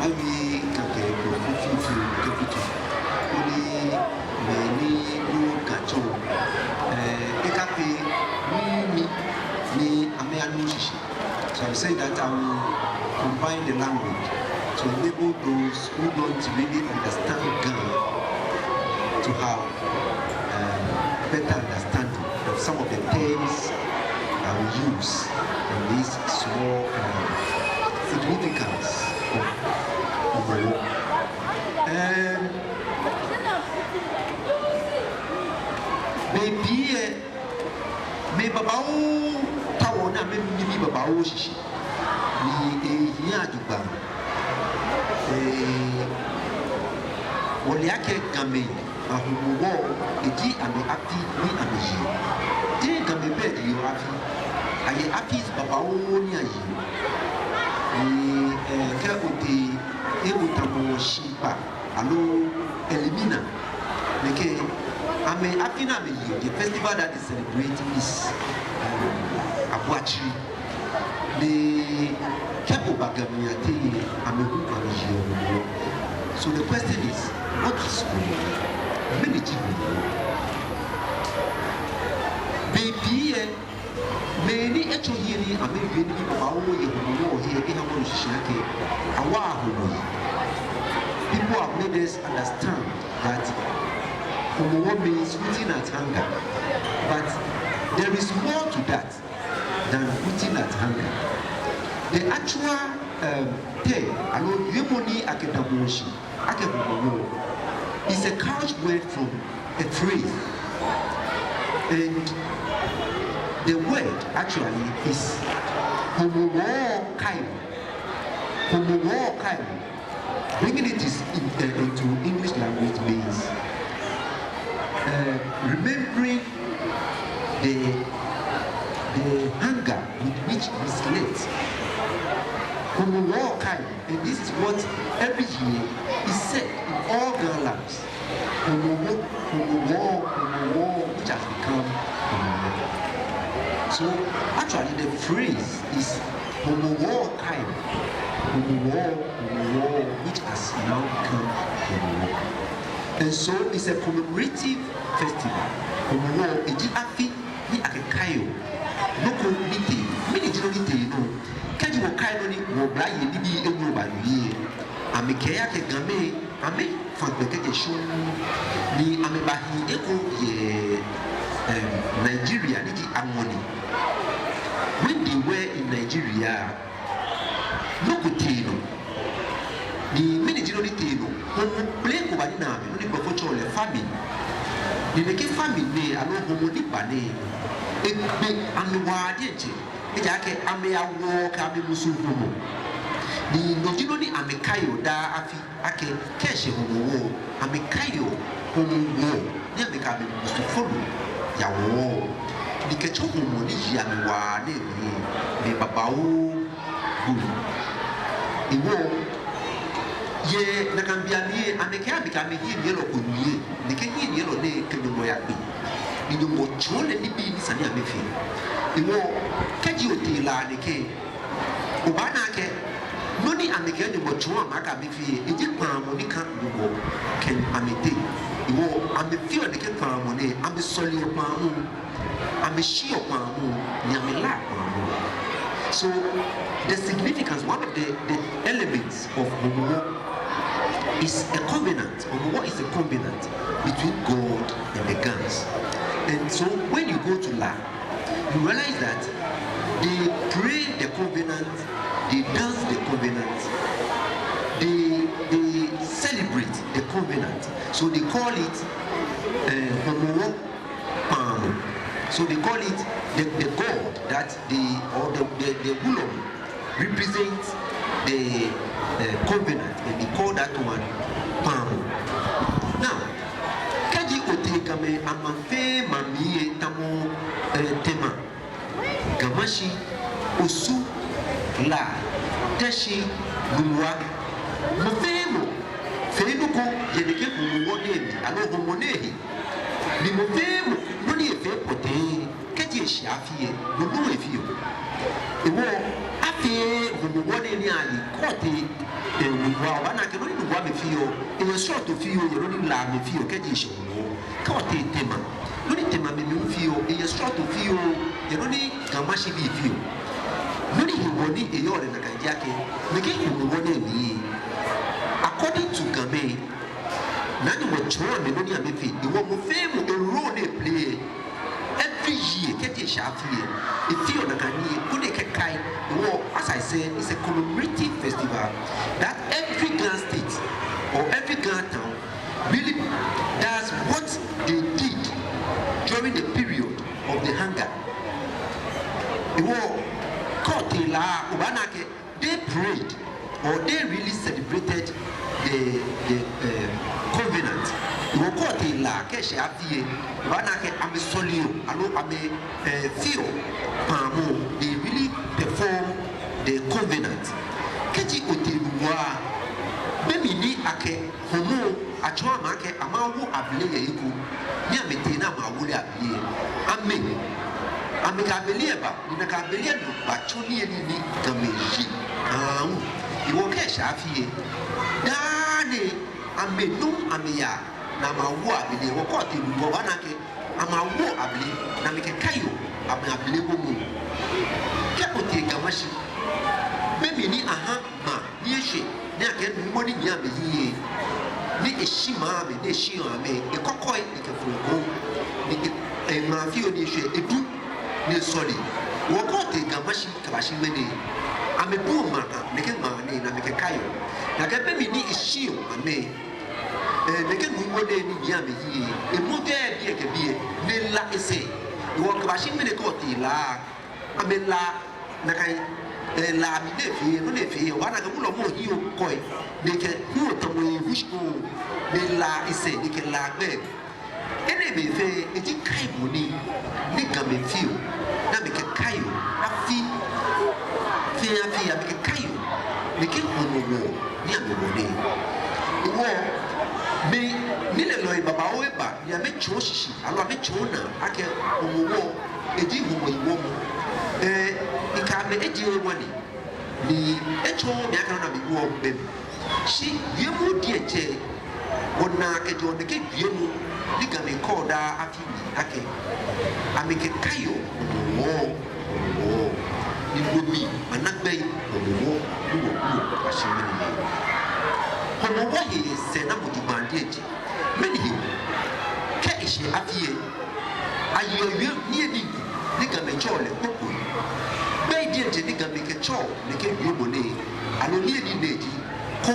we can get to only many no catch me so I say that I will combine the language to enable those who don't really understand GaDa to have better understanding of some of the terms I will use in this small significance of Homowo. Maybe me babao tawona me mi babao shishi ni yaduba wole yake game Homowo eji ame api ni ameji de game bed yo api aye api babao ni ayi ni ka oti utamo shipa alo elimina neke ame api na me the festival that is celebrating is Adjei. The Kepo Bagamiate Amehu Ameji. So the question is, what is Homowo? Many people. Baby, many actually here, I may be about Homowo here, they have one shake. Awa Homowo. People have made us understand that Homowo means within at hunger, but there is more to that than within at hunger. The actual term, I know Yemoni Akedamoshi, Akedamoshi, is a couch word from a phrase, and the word actually is Homowo Kairo. Homowo Kairo. Bringing it into English language means remembering the hunger with which we slept. Homowo Kairo, and this is what every year is said in all GaDa lands. Homowo, which has become Homowo. So actually the phrase is Homowo Kairo, Homowo, which has now become Homowo. And so it's a commemorative festival. Homowo, eji afi ni akekayo. Noko niti, mini jino niti no. Kaji wo kayo ni wo braye ni bi enyo ba ni. Ame keya ke game, ame fangbeke ke shun ni ame bahi eko ye Nigeria ni di amoni. When they were in Nigeria, noko tino. Ni mini jino niti no. Homo play ko ba ni na me, no ni bofo le famine. Ni neke famine ne alo homo ni bane. Ebe amewadi eche ejake ameawo ka amemusu homo ni nojino ni amekayo da afi ake keshe Homowo amekayo Homowo ni ameka amemusu folo yawo ni kecho homo ni ji amewa ne babawo gulu iwo ye nakambia ni ameka ameka amehi ni lo konye ni kenye ni lo ne kenyo ya bi ni mo chole ni bi ni sani amefi iwo keji otela neke obana ke noni ameke ni mo chwa maka amefi eji kwamo ni kan dugo ken amete iwo amefi o neke kwamo ne ame soli kwamo ame shi kwamo ni amela kwamo. So the significance, one of the elements of Homowo is a covenant. Homowo is a covenant between God and the GaDas. And so when you go to La, you realize that they pray the covenant, they dance the covenant, they celebrate the covenant. So they call it Homowo Pano. So they call it the God that the Wulom represents the covenant, and they call that one Pano. Now, Otekame amanfe mamie tamo tema gamashi osu la teshi gumwa mofemo fenuko yeneke Homowo debi alo homonehi ni mofemo noni efe pote keji eshiafie no efio ewo Afi Homowo ni ali kote wa bana ke no ni wa me fio e so to fio ye no ni la me fio ke ji she wo kote tema no ni tema me me fio e so to fio ye no ni gamashi bi fio no ni hiboni e yore na kan jake me ke Homowo ni according to Game nani mo chwa me no ni amefi e wo mo fe mo a role they play every year get a shafi if you na kani put a kai war as I say it's a commemorative festival that every Ghana state or every Ghana town really does what they did during the period of the hunger. The war caught la ubanake they prayed or they really celebrated the covenant. We caught la keshe afie ubanake ame solio alo ame feel pamo they really perform the covenant. Keji oteluwa bemi ni ake homo achwa make amawo abele yiku ni amete na amawole abele ame ka abele ba ni ka abele no ba choni ni gameji iwo keshe afie dane ame no ameya na mawo abele wo ko te wo banake amawo abele na me ke kayo abele bomu ke ote gamashi bemi ni aha ma ni ehwe ni ake mo ni nya me yi ni eshima me ni eshi ame e kokoi e ke fugo ni e ma fi oni ehwe edu ni soli wo ko te gamashi kabashi me ni ame bu ma me ke ma ni na me ke kayo na ke bemi ni eshi ame neke nuwo de ni bia me yi e mo de bi e ke bi ne la ese wo ka ba shi me ne ko ti la amela na kai la mi de fi no ne fi wa na ka mu lo mo yi o ko e ne ke hu to mo yi husko ne la ese ne ke la be ene be fe e ti kai mo ni ga me fi o na me ke kai o afi fi afi me ke kai o ne ke Homowo ni amowo ne wo me le loy baba o eba ya me cho shishi alo me cho na ake Homowo eji Homowo mo ika me eji woni ni echo me aka na me wo be shi yemu die che wona ke jo ne ke yemu diga me ko da afi ake ameke kayo Homowo ni gobi anagbe Homowo ni wo ashime ni Homowo ye se na mudumandieji many him ke ishe afie ayoyo ni edi ni game chole popo be die ni game ke cho ne ke biebo ne alo ni edi neji ko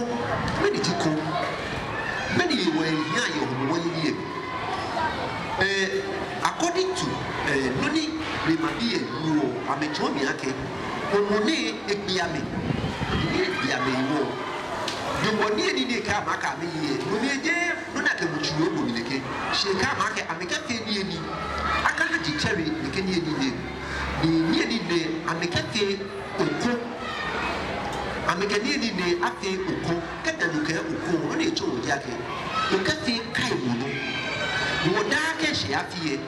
many ji ko many we ya yo Homowo ye according to noni remadi enuo amecho mi ake Homone ekbiame ni ekbiame wo the money ni ka maka me ye no me je no na ke muchuo bo mi leke she ka maka ameka fe ni ni aka na ji cherry ne ke ni ni ne ameka fe oko ameka ni ne afe oko ka da lu ka oko no ne cho oja ke o ka fe kai mu no wo da ke she afie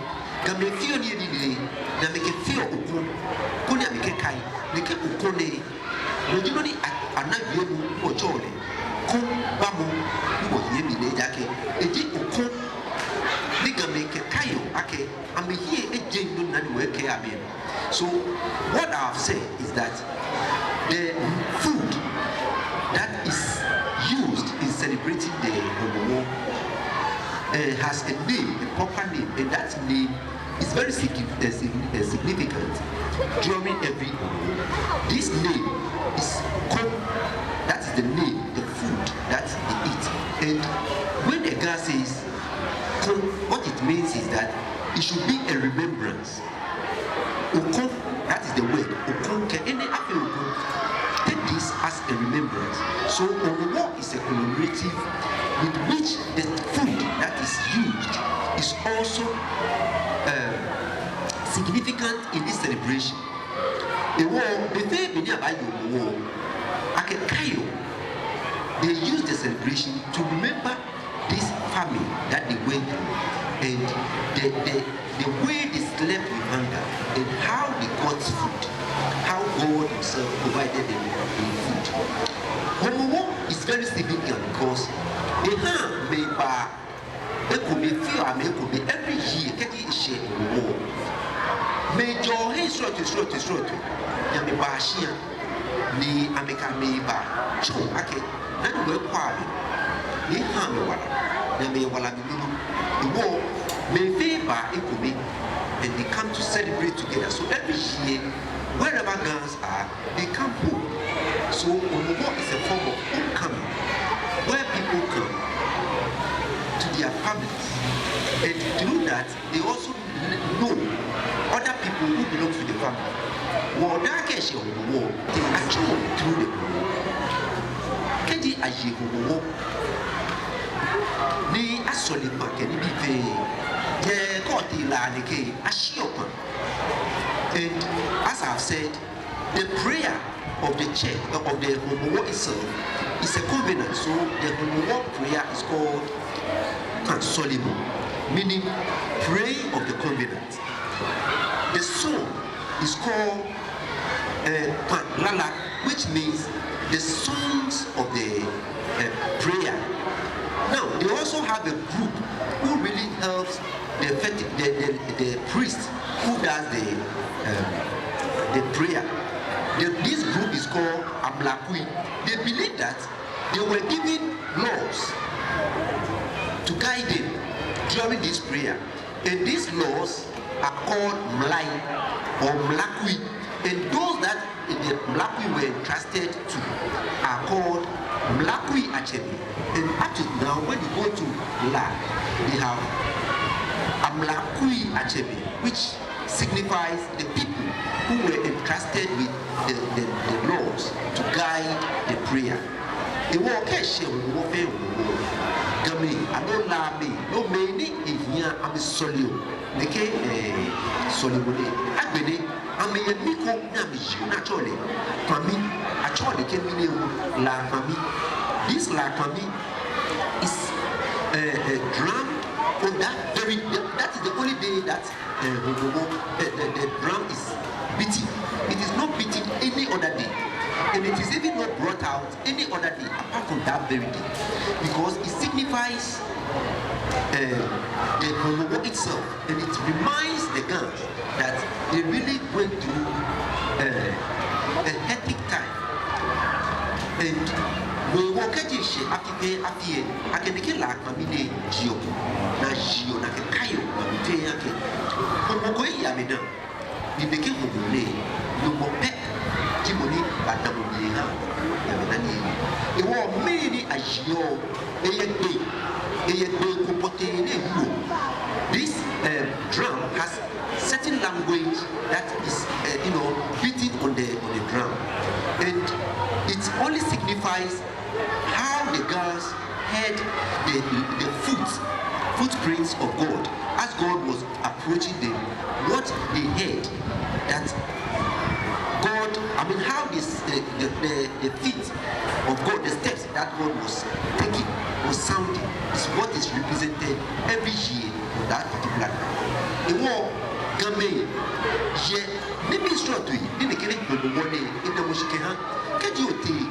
ga me fi ni ni na me ke fe oko ko ni ameka kai ne ke oko ne no ji no ni anagbe mu o chole ko bamu wo ye mi le jake eji okun diga me ke kayo ake am here Adjei no na we ke amen. So what I have said is that the food that is used in celebrating the Homowo has a name, a proper name, and that name is very significant during every Homowo. This name is called, that is the name, the food that they eat. And when a guy says, what it means is that it should be a remembrance. Okon, that is the word. Okon, any after Okon, take this as a remembrance. So Homowo is a commemorative with which the food that is used is also significant in this celebration. The war, the fair many about Homowo, Akekayo, they use the celebration to remember this famine that they went through and the way they slept with hunger and how they got food, how God himself provided them with food. Homowo is very significant because it could be few and it could be every year. Kedi ishe Homowo. Major hey short. Yami bashia ni ameka meba. Cho ake nani we kwali. Ni hame wala. Yami wala minunu. Iwo mefeba it could be, and they come to celebrate together. So every year, wherever girls are, they come home. So Homowo is a form of homecoming, where people come to their families, and through that they also know other people who belong to the family. Well, that case Homowo, they actually through the Homowo. Kedi Adjei Homowo ni asoli makeni bife ye koti la neke ashiopan. And as I've said, the prayer of the church, of the Homowo itself, is a covenant. So the Homowo prayer is called Symbolism, meaning praying of the covenant. The song is called Lala, which means the songs of the prayer. Now, they also have a group who really helps the priest who does the prayer. This group is called Amlakui. They believe that they were given laws to guide them during this prayer. And these laws are called Mlai or Mlakui. And those that the Mlakui were entrusted to are called Mlakui Adjei. And up to now, when you go to La, they have Amlakui Adjei, which signifies the people who were entrusted with the laws to guide the prayer. The war keshe wo fe wo gami ado la me no me ni ehia am solio neke solio de agbede am ye miko na me ji na chole fami a chole ke mi ne la fami. This la fami is a drum on that is the only day that the drum is beating. It is not beating any other day, and it is even not brought out any other day apart from that very day, because it signifies the Homowo itself, and it reminds the girls that they really went through a hectic time. And we walk at this after I can make like Mamine Gio, na Gio, na Kayo, Mamite, Homowo Yamina, we became Homole, you will pet Timoni, but Namina, Yaminani. There were many Adjei, This drum has certain language that is, beating on the drum, and it only signifies how the girls had the footprints of God as God was approaching them. What they heard, that God, how the feet of God, the steps that God was taking, was sounding, is what is represented every year on that particular night. The war, Game, maybe straight to it, then they can't go in the Mushikehan. Can you take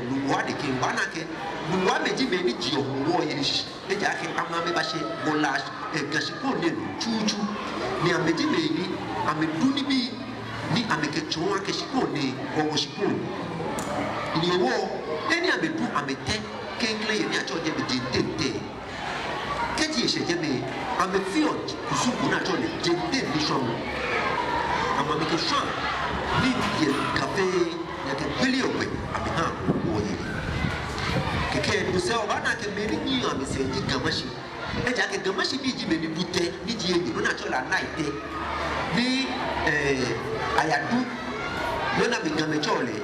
Luwade came Banake, Luwade made Gio, Warriors, the Jackie, Amabashi, Bolash, and Gashipone, Chuchu, near Medimini, Amedunibi, ni Amekechua Keshipone, or Washipone. In the war, any Amedu Amete, Kenkley, and Yacho Debit. Keti Shejeme, I'm a field, Kusukuna Johnny, Jente Bishop. I'm a make a shot. Leave cafe, like a billion away. I'm a ham, or Keke, to sell one I can make you, I'm a saying Gamashi. And Jack and Gamashi be Jimmy Bute, Niji, Natural night. The Ayadu, when I become a jolly,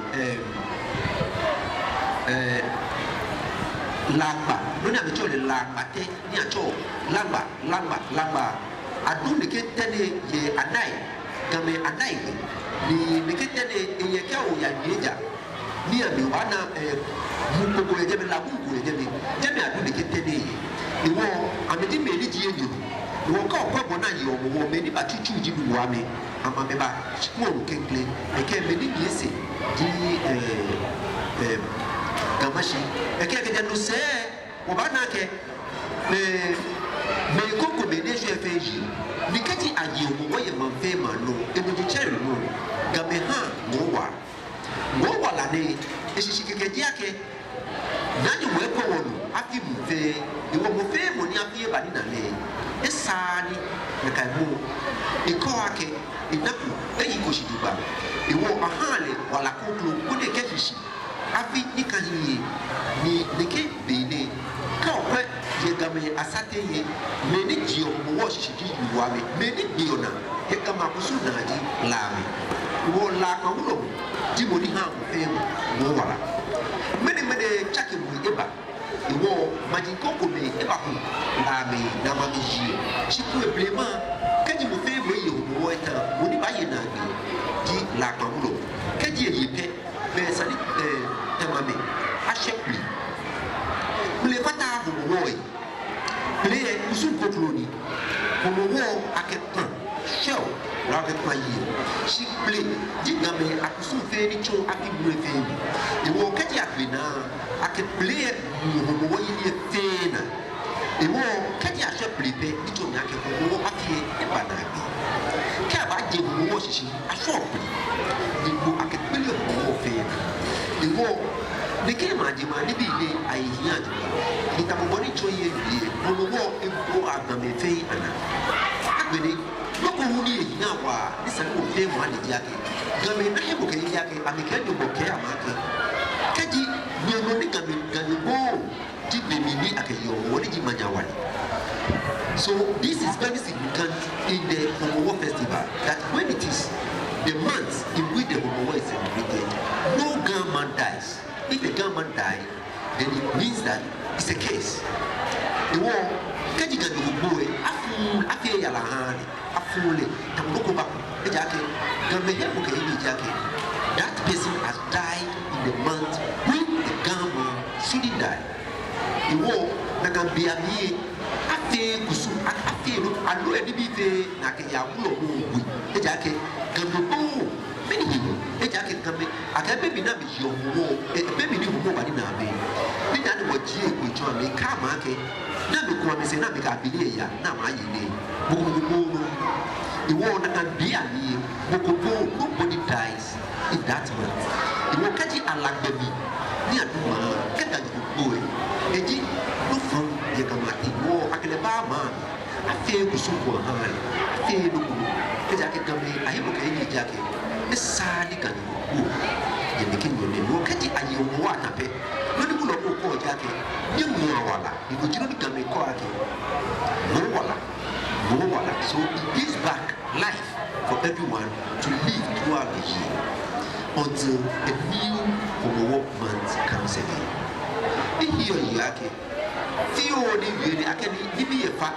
Lamba, non abbiamo le lamba, te niacho, lamba. Adu ne ketene ye anai, game anai. Ni ne ketene ye kao ya nieja. Ni ami wana mungu ye jeme la mungu ye jeme. Jeme adu ne ketene. Iwo amedi meli jiye ni. Iwo ka okwa bona ye omo me ni batuchu jibu wa me. amameba chikmo kenkle eke meni biese di gamashi eke ke no se obana ke me koko me ne je feji ni kati aye wo ye manfe ma no eno di chere no game ha ngowa la ne eshishi keke di ake nani we ko wono afi mfe iwo mo fe mo ni afi e bani na le esani na kai mo iko ake inapu eyi ko shidiba iwo ahale wala koklo ko de kefishi afi ni kanyi ni neke bene ka okwe ye game asate ye me ni jio mo wo shishidi yuwa me ni biona ye kama kusu na di lami wo la ka wulo di mo ni ha mo fe mo wala mene chake mu eba iwo majinko me eba ko la me na ma mi ji chiku eblema kaji mo fe mo ye wo eta mo ni ba ye na bi di la kan lo kaji ye pe be sani tamame a shepli ple fata ho wo yi ple usun kotloni ko wo aketan show la ke payi shi ple di game akusun fe ni cho aki bu fe ni iwo kaji akbina ake ple mo wo yi fe na iwo kaji a shepli pe ni cho na ke ko wo afie e bana bi ka ba je mo wo shishi a shop ni ko ake ple mo fe na iwo ni ke ma je ma ni bi le ayi yan ni ta mo ni cho ye bi mo wo e ko agame fe ana agbede loko huni na wa isa ko fe mo ade yake game na hebo ke yake ameke do boke amake kaji nyeno ni game bo di bemini akeyo woni di manyawali. So this is very significant in the Homowo Festival, that when it is the month in which the Homowo is celebrated, no gunman dies. If a gunman dies, then it means that it's a case. The war kaji gadu boy afi ya la hani afule tamloko ba ejake gambe hebo ke yi jake that person has died in the month when the gunman shouldn't die. The war na kan be ami afi kusu afi no alo eni bi fe na ke ya bulo bu ejake gambe bo many people ejake gambe akabe bi na bi yo wo baby ni wo ba ni na be ni na wo ji e ko jo mi ka ma ke na me ko me se na me ka bile ya na ma yi ne bukubuku the one that can be ani bukubuku nobody dies in that month the one kaji alagbebi ni aduma keta bukubuku eji no from ye kama iwo akele ba ma afi kusuko han afi no ku eja ke gambe ayi mo kai ni jake esa ni kan ku ye me ke no ne wo kaji ayi wo atape no ni bulo ko jake ni mu wala ni go jiro ni gambe ko ake no wala. So it gives back life for everyone to live throughout the year until a new Homowo month comes again. In here you ake Theo ni really ake ni bi yefa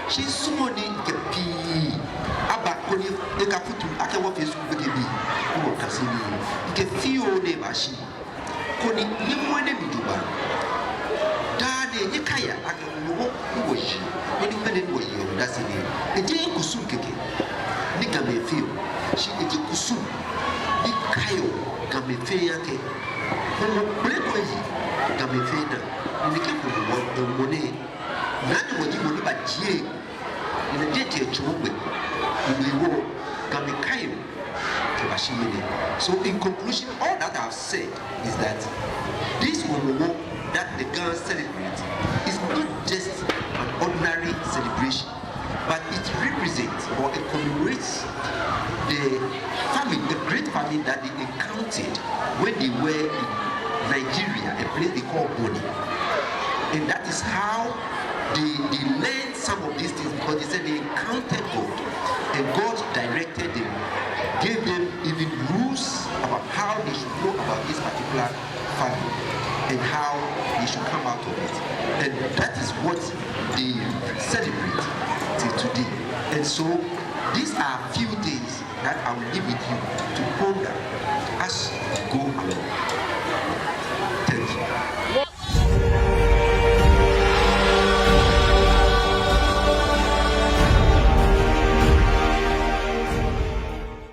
she sumo ni kepi aba koni e ka futu ake wo Facebook ke bi wo kasini ke Theo ne ba shi koni ni mo ne bi duba ye kaya ake wo wo yi ni pele wo yi o dasi ni eje kusum keke ni game feel shi eje kusum ni kayo game fe yake mo ple ko yi game fe na ni ke ko wo mo ne na ni wo ji mo ni ba jie ni je je chogbe ni wo game kayo ke ba shi ni. So in conclusion, all that I've said is that this Homowo that the girls celebrate is not just an ordinary celebration, but it represents or it commemorates the famine, the great famine that they encountered when they were in Nigeria, a place they call Boni. And that is how they learned some of these things, because they said they encountered God and God directed them, gave them even rules about how they should go about this particular famine and how they should come out of it. And that is what they celebrate till today. And so these are a few things that I will leave with you to ponder as you go along.